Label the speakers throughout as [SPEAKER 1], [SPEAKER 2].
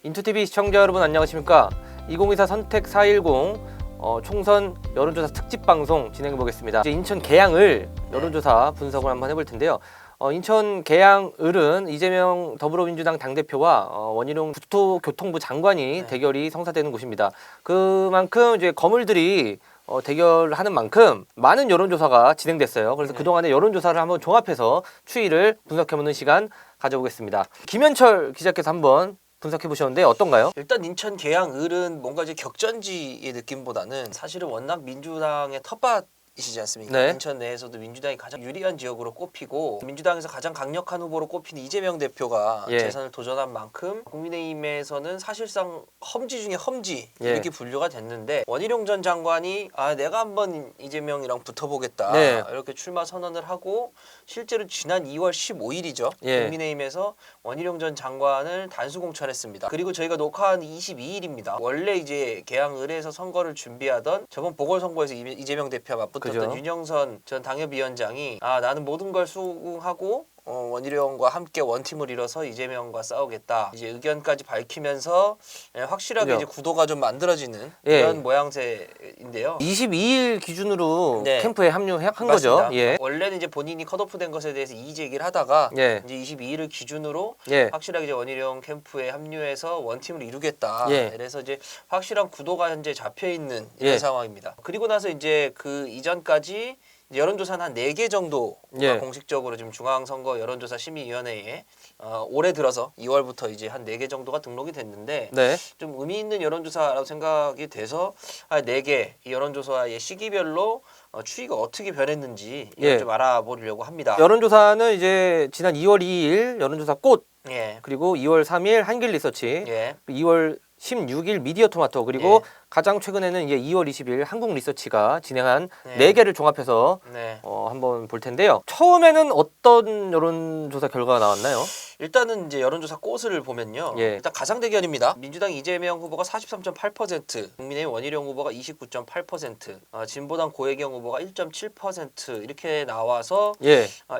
[SPEAKER 1] 인투TV 시청자 여러분 안녕하십니까? 2024 선택 410 총선 여론조사 특집 방송 진행해 보겠습니다. 이제 인천 계양을 여론조사 분석을 한번 해볼 텐데요. 인천 계양을은 이재명 더불어민주당 당대표와 원희룡 국토교통부 장관이 대결이 성사되는 곳입니다. 그만큼 이제 거물들이 대결하는 만큼 많은 여론조사가 진행됐어요. 그래서 그동안의 여론조사를 한번 종합해서 추이를 분석해보는 시간 가져보겠습니다. 김현철 기자께서 한번 분석해 보셨는데 어떤가요?
[SPEAKER 2] 일단 인천 계양을은 뭔가 이제 격전지의 느낌보다는 사실은 워낙 민주당의 텃밭이시지 않습니까?
[SPEAKER 1] 네.
[SPEAKER 2] 인천 내에서도 민주당이 가장 유리한 지역으로 꼽히고 민주당에서 가장 강력한 후보로 꼽히는 이재명 대표가 재선을 도전한 만큼 국민의힘에서는 사실상 험지 중에 험지 이렇게 분류가 됐는데 원희룡 전 장관이 내가 한번 이재명이랑 붙어보겠다 이렇게 출마 선언을 하고 실제로 지난 2월 15일이죠. 국민의힘에서 원희룡 전 장관을 단수 공천했습니다. 그리고 저희가 녹화한 22일입니다. 원래 이제 계양을에서 선거를 준비하던 저번 보궐선거에서 이재명 대표와 맞붙었던 윤영선 전 당협위원장이 나는 모든 걸 수긍하고 원희룡과 함께 원팀을 이뤄서 이재명과 싸우겠다. 이제 의견까지 밝히면서 확실하게 이제 구도가 좀 만들어지는 이런 모양새인데요.
[SPEAKER 1] 22일 기준으로 캠프에 합류한 거죠.
[SPEAKER 2] 원래는 이제 본인이 컷오프된 것에 대해서 이의 제기를 하다가 이제 22일을 기준으로 확실하게 이제 원희룡 캠프에 합류해서 원팀을 이루겠다. 그래서 이제 확실한 구도가 현재 잡혀 있는 이런 상황입니다. 그리고 나서 이제 그 이전까지 여론조사는 한 4개 정도가 공식적으로 지금 중앙선거 여론조사 심의위원회에 올해 들어서 2월부터 이제 한 4개 정도가 등록이 됐는데 좀 의미 있는 여론조사라고 생각이 돼서 4개 이 여론조사의 시기별로 추이가 어떻게 변했는지 이걸 좀 알아보려고 합니다.
[SPEAKER 1] 여론조사는 이제 지난 2월 2일 여론조사 꽃 그리고 2월 3일 한길리서치 2월 16일 미디어토마토 그리고 가장 최근에는 이제 2월 20일 한국리서치가 진행한 4개를 종합해서 한번 볼 텐데요. 처음에는 어떤 여론조사 결과가 나왔나요?
[SPEAKER 2] 일단은 이제 여론조사 꽃을 보면요. 일단 가상 대결입니다. 민주당 이재명 후보가 43.8%, 국민의힘 원희룡 후보가 29.8%, 진보당 고혜경 후보가 1.7% 이렇게 나와서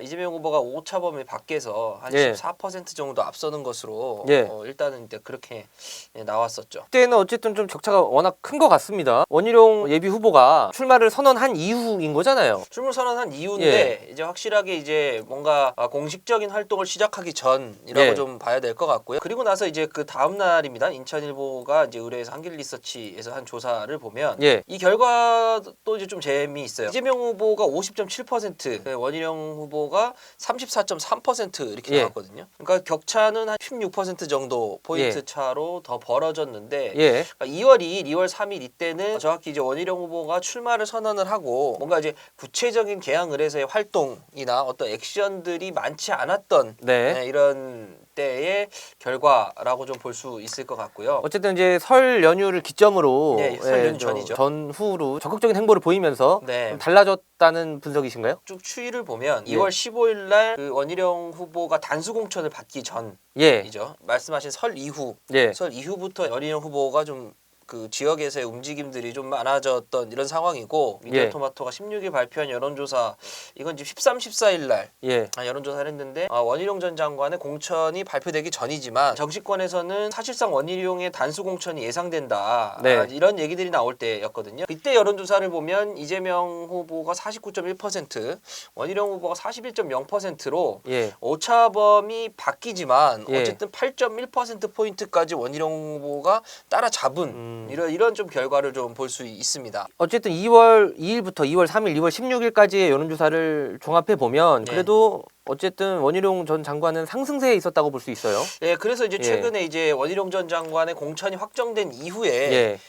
[SPEAKER 2] 이재명 후보가 오차범위 밖에서 한 14% 정도 앞서는 것으로 일단은 이제 그렇게 나왔었죠.
[SPEAKER 1] 그때는 어쨌든 좀 격차가 워낙 큰 것 같습니다. 원희룡 예비 후보가 출마를 선언한 이후인 거잖아요.
[SPEAKER 2] 출마 선언한 이후인데 이제 확실하게 이제 뭔가 공식적인 활동을 시작하기 전이라고 좀 봐야 될 것 같고요. 그리고 나서 이제 그 다음 날입니다. 인천일보가 이제 의뢰해서 한길리서치에서 한 조사를 보면 이 결과도 이제 좀 재미있어요. 이재명 후보가 50.7%, 원희룡 후보가 34.3% 이렇게 나왔거든요. 그러니까 격차는 한 16% 정도 포인트 차로 더 벌어졌는데 그러니까 2월 2일, 2월 3일 이때는 정확히 이제 원희룡 후보가 출마를 선언을 하고 뭔가 이제 구체적인 계양을에서의 활동이나 어떤 액션들이 많지 않았던 이런 때의 결과라고 좀 볼 수 있을 것 같고요.
[SPEAKER 1] 어쨌든 이제 설 연휴를 기점으로
[SPEAKER 2] 설 연휴 전이죠.
[SPEAKER 1] 전후로 적극적인 행보를 보이면서 좀 달라졌다는 분석이신가요?
[SPEAKER 2] 쭉 추이를 보면 2월 15일 날 그 원희룡 후보가 단수 공천을 받기 전이죠. 말씀하신 설 이후, 설 이후부터 원희룡 후보가 좀 그 지역에서의 움직임들이 좀 많아졌던 이런 상황이고 미디어토마토가 16일 발표한 여론조사 이건 지금 13, 14일 날 여론조사를 했는데 원희룡 전 장관의 공천이 발표되기 전이지만 정치권에서는 사실상 원희룡의 단수 공천이 예상된다 이런 얘기들이 나올 때였거든요. 그때 여론조사를 보면 이재명 후보가 49.1%, 원희룡 후보가 41.0%로 오차범위 바뀌지만 어쨌든 8.1%포인트까지 원희룡 후보가 따라잡은 이런 좀 결과를 좀 볼 수 있습니다.
[SPEAKER 1] 어쨌든 2월 2일부터 2월 3일, 2월 16일까지의 여론조사를 종합해 보면 그래도 어쨌든 원희룡 전 장관은 상승세에 있었다고 볼 수 있어요.
[SPEAKER 2] 그래서 이제 최근에 이제 원희룡 전 장관의 공천이 확정된 이후에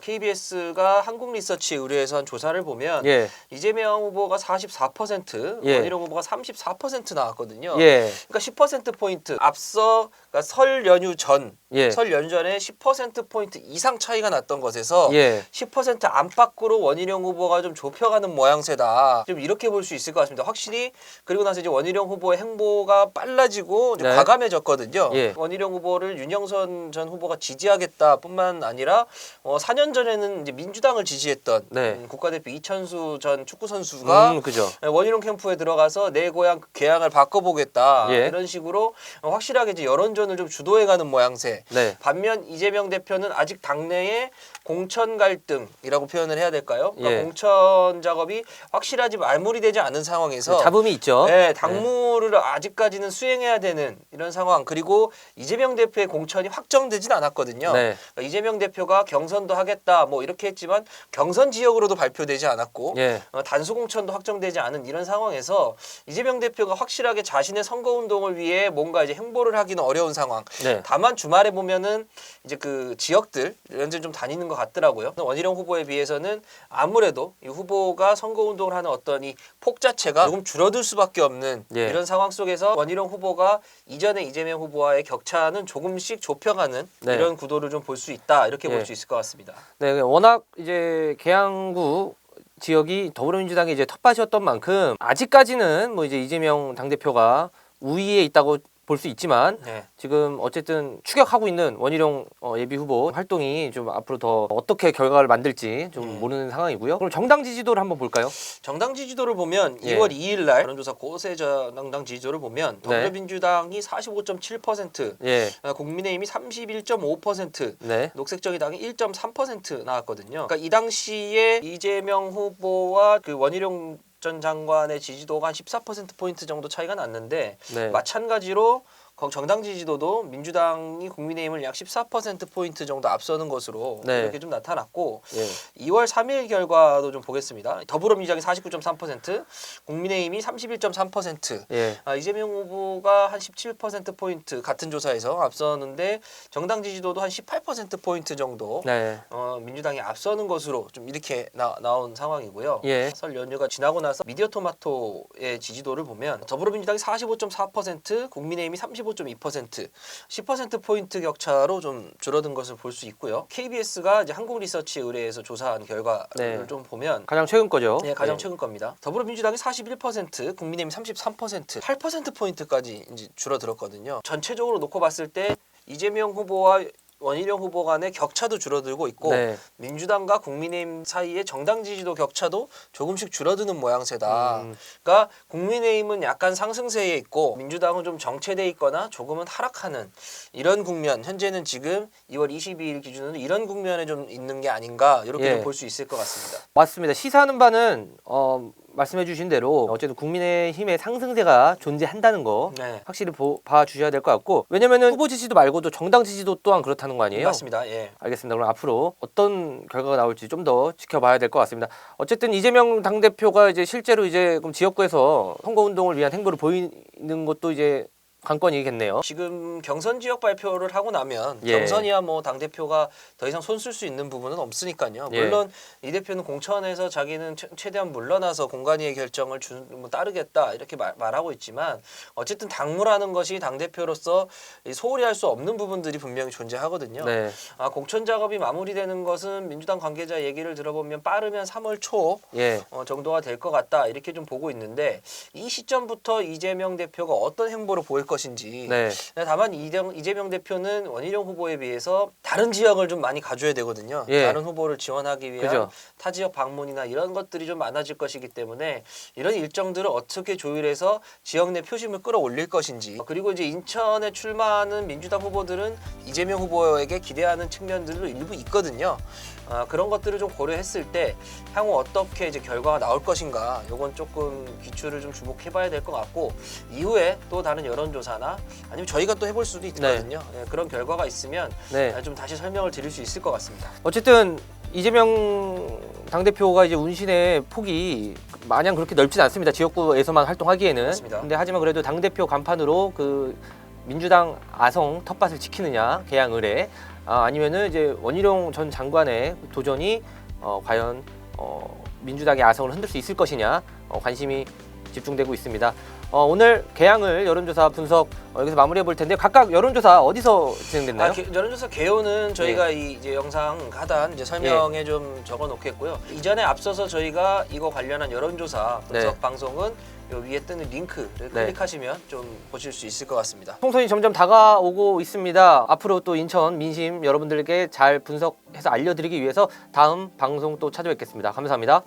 [SPEAKER 2] KBS가 한국리서치에 의뢰해서 한 조사를 보면 이재명 후보가 44%, 원희룡 후보가 34% 나왔거든요. 그러니까 10%포인트 앞서 그러니까 설 연휴 전, 설 연휴 전에 10%포인트 이상 차이가 났던 것에서 10% 안팎으로 원희룡 후보가 좀 좁혀가는 모양새다. 좀 이렇게 볼 수 있을 것 같습니다. 확실히 그리고 나서 이제 원희룡 후보의 행보가 빨라지고 이제
[SPEAKER 1] 네.
[SPEAKER 2] 과감해졌거든요.
[SPEAKER 1] 예.
[SPEAKER 2] 원희룡 후보를 윤영선 전 후보가 지지하겠다뿐만 아니라 4년 전에는 이제 민주당을 지지했던
[SPEAKER 1] 네.
[SPEAKER 2] 국가대표 이천수 전 축구 선수가
[SPEAKER 1] 그죠.
[SPEAKER 2] 원희룡 캠프에 들어가서 내 고향 계양을 바꿔보겠다
[SPEAKER 1] 예.
[SPEAKER 2] 이런 식으로 확실하게 이제 여론전을 좀 주도해가는 모양새.
[SPEAKER 1] 네.
[SPEAKER 2] 반면 이재명 대표는 아직 당내에 공천 갈등이라고 표현을 해야 될까요? 그러니까
[SPEAKER 1] 예.
[SPEAKER 2] 공천 작업이 확실하지 마무리되지 않은 상황에서
[SPEAKER 1] 잡음이 있죠.
[SPEAKER 2] 네, 당무를 아직까지는 수행해야 되는 이런 상황. 그리고 이재명 대표의 공천이 확정되진 않았거든요.
[SPEAKER 1] 네.
[SPEAKER 2] 그러니까 이재명 대표가 경선도 하겠다 뭐 이렇게 했지만 경선 지역으로도 발표되지 않았고
[SPEAKER 1] 예.
[SPEAKER 2] 단수 공천도 확정되지 않은 이런 상황에서 이재명 대표가 확실하게 자신의 선거 운동을 위해 뭔가 이제 행보를 하기는 어려운 상황.
[SPEAKER 1] 네.
[SPEAKER 2] 다만 주말에 보면은 이제 그 지역들 이런 데 좀 다니는 것 같더라고요. 원희룡 후보에 비해서는 아무래도 이 후보가 선거 운동을 하는 어떤 이 폭 자체가 조금 줄어들 수밖에 없는
[SPEAKER 1] 예.
[SPEAKER 2] 이런 상황 속에서 원희룡 후보가 이전에 이재명 후보와의 격차는 조금씩 좁혀가는
[SPEAKER 1] 네.
[SPEAKER 2] 이런 구도를 좀 볼 수 있다 이렇게
[SPEAKER 1] 예.
[SPEAKER 2] 볼 수 있을 것 같습니다.
[SPEAKER 1] 네, 워낙 이제 계양구 지역이 더불어민주당의 이제 텃밭이었던 만큼 아직까지는 뭐 이제 이재명 당대표가 우위에 있다고 볼 수 있지만
[SPEAKER 2] 네.
[SPEAKER 1] 지금 어쨌든 추격하고 있는 원희룡 예비 후보 활동이 좀 앞으로 더 어떻게 결과를 만들지 좀 모르는 상황이고요. 그럼 정당 지지도를 한번 볼까요?
[SPEAKER 2] 정당 지지도를 보면
[SPEAKER 1] 예.
[SPEAKER 2] 2월 2일 날 여론조사 고세 정당 지지도를 보면 더불어민주당이 45.7%,
[SPEAKER 1] 예,
[SPEAKER 2] 국민의힘이 31.5%,
[SPEAKER 1] 네,
[SPEAKER 2] 녹색정의당이 1.3% 나왔거든요. 그러니까 이 당시에 이재명 후보와 그 원희룡 전 장관의 지지도가 한 14%포인트 정도 차이가 났는데
[SPEAKER 1] 네,
[SPEAKER 2] 마찬가지로 정당 지지도도 민주당이 국민의힘을 약 14%포인트 정도 앞서는 것으로
[SPEAKER 1] 네.
[SPEAKER 2] 이렇게 좀 나타났고
[SPEAKER 1] 예,
[SPEAKER 2] 2월 3일 결과도 좀 보겠습니다. 더불어민주당이 49.3%, 국민의힘이 31.3%,
[SPEAKER 1] 예,
[SPEAKER 2] 이재명 후보가 한 17%포인트 같은 조사에서 앞서는데 정당 지지도도 한 18%포인트 정도
[SPEAKER 1] 네,
[SPEAKER 2] 민주당이 앞서는 것으로 좀 이렇게 나온 상황이고요.
[SPEAKER 1] 예,
[SPEAKER 2] 설 연휴가 지나고 나서 미디어토마토의 지지도를 보면 더불어민주당이 45.4%, 국민의힘이 35.2%, 10%포인트 격차로 좀 줄어든 것을 볼 수 있고요. KBS가 이제 한국리서치에 의뢰해서 조사한 결과를
[SPEAKER 1] 네.
[SPEAKER 2] 좀 보면
[SPEAKER 1] 가장 최근 거죠.
[SPEAKER 2] 네, 가장
[SPEAKER 1] 예.
[SPEAKER 2] 최근 겁니다. 더불어민주당이 41%, 국민의힘이 33%, 8%포인트까지 이제 줄어들었거든요. 전체적으로 놓고 봤을 때 이재명 후보와 원희룡 후보 간의 격차도 줄어들고 있고
[SPEAKER 1] 네.
[SPEAKER 2] 민주당과 국민의힘 사이의 정당 지지도 격차도 조금씩 줄어드는 모양새다.
[SPEAKER 1] 음.
[SPEAKER 2] 그러니까 국민의힘은 약간 상승세에 있고 민주당은 좀 정체돼 있거나 조금은 하락하는 이런 국면. 현재는 지금 2월 22일 기준으로 이런 국면에 좀 있는 게 아닌가 이렇게
[SPEAKER 1] 예.
[SPEAKER 2] 좀 볼 수 있을 것 같습니다.
[SPEAKER 1] 맞습니다. 시사하는 바는 말씀해주신 대로 어쨌든 국민의힘의 상승세가 존재한다는 거
[SPEAKER 2] 네.
[SPEAKER 1] 확실히 봐주셔야 될 것 같고 왜냐면은 후보 지지도 말고도 정당 지지도 또한 그렇다는 거 아니에요?
[SPEAKER 2] 맞습니다. 예.
[SPEAKER 1] 알겠습니다. 그럼 앞으로 어떤 결과가 나올지 좀 더 지켜봐야 될 것 같습니다. 어쨌든 이재명 당대표가 이제 실제로 이제 그럼 지역구에서 선거운동을 위한 행보를 보이는 것도 이제 관건이겠네요.
[SPEAKER 2] 지금 경선 지역 발표를 하고 나면
[SPEAKER 1] 예.
[SPEAKER 2] 경선이야 뭐 당 대표가 더 이상 손 쓸 수 있는 부분은 없으니까요.
[SPEAKER 1] 예.
[SPEAKER 2] 물론 이 대표는 공천에서 자기는 최대한 물러나서 공관위의 결정을 따르겠다 이렇게 말하고 있지만 어쨌든 당무라는 것이 당 대표로서 소홀히 할 수 없는 부분들이 분명히 존재하거든요.
[SPEAKER 1] 네.
[SPEAKER 2] 공천 작업이 마무리되는 것은 민주당 관계자 얘기를 들어보면 빠르면 3월 초
[SPEAKER 1] 예.
[SPEAKER 2] 정도가 될 것 같다 이렇게 좀 보고 있는데 이 시점부터 이재명 대표가 어떤 행보를 보일 것인지.
[SPEAKER 1] 네.
[SPEAKER 2] 다만 이재명 대표는 원희룡 후보에 비해서 다른 지역을 좀 많이 가줘야 되거든요.
[SPEAKER 1] 예.
[SPEAKER 2] 다른 후보를 지원하기 위한
[SPEAKER 1] 그죠.
[SPEAKER 2] 타 지역 방문이나 이런 것들이 좀 많아질 것이기 때문에 이런 일정들을 어떻게 조율해서 지역 내 표심을 끌어올릴 것인지 그리고 이제 인천에 출마하는 민주당 후보들은 이재명 후보에게 기대하는 측면들도 일부 있거든요. 그런 것들을 좀 고려했을 때 향후 어떻게 이제 결과가 나올 것인가 이건 조금 기출을 좀 주목해봐야 될 것 같고 이후에 또 다른 여론조사나 아니면 저희가 또 해볼 수도 있거든요. 네, 그런 결과가 있으면
[SPEAKER 1] 네.
[SPEAKER 2] 좀 다시 설명을 드릴 수 있을 것 같습니다.
[SPEAKER 1] 어쨌든 이재명 당대표가 이제 운신의 폭이 마냥 그렇게 넓진 않습니다. 지역구에서만 활동하기에는.
[SPEAKER 2] 맞습니다.
[SPEAKER 1] 근데 하지만 그래도 당대표 간판으로 그 민주당 아성 텃밭을 지키느냐 계양을에 아니면은 이제 원희룡 전 장관의 도전이 과연 민주당의 아성을 흔들 수 있을 것이냐 관심이 집중되고 있습니다. 오늘 계양을 여론조사 분석 여기서 마무리해 볼 텐데 각각 여론조사 어디서 진행됐나요?
[SPEAKER 2] 여론조사 개요는 저희가 이제 영상 하단 이제 설명에 좀 적어 놓겠고요. 이전에 앞서서 저희가 이거 관련한 여론조사 분석 방송은 요 위에 뜨는 링크를
[SPEAKER 1] 네.
[SPEAKER 2] 클릭하시면 좀 보실 수 있을 것 같습니다.
[SPEAKER 1] 총선이 점점 다가오고 있습니다. 앞으로 또 인천 민심 여러분들께 잘 분석해서 알려드리기 위해서 다음 방송 또 찾아뵙겠습니다. 감사합니다.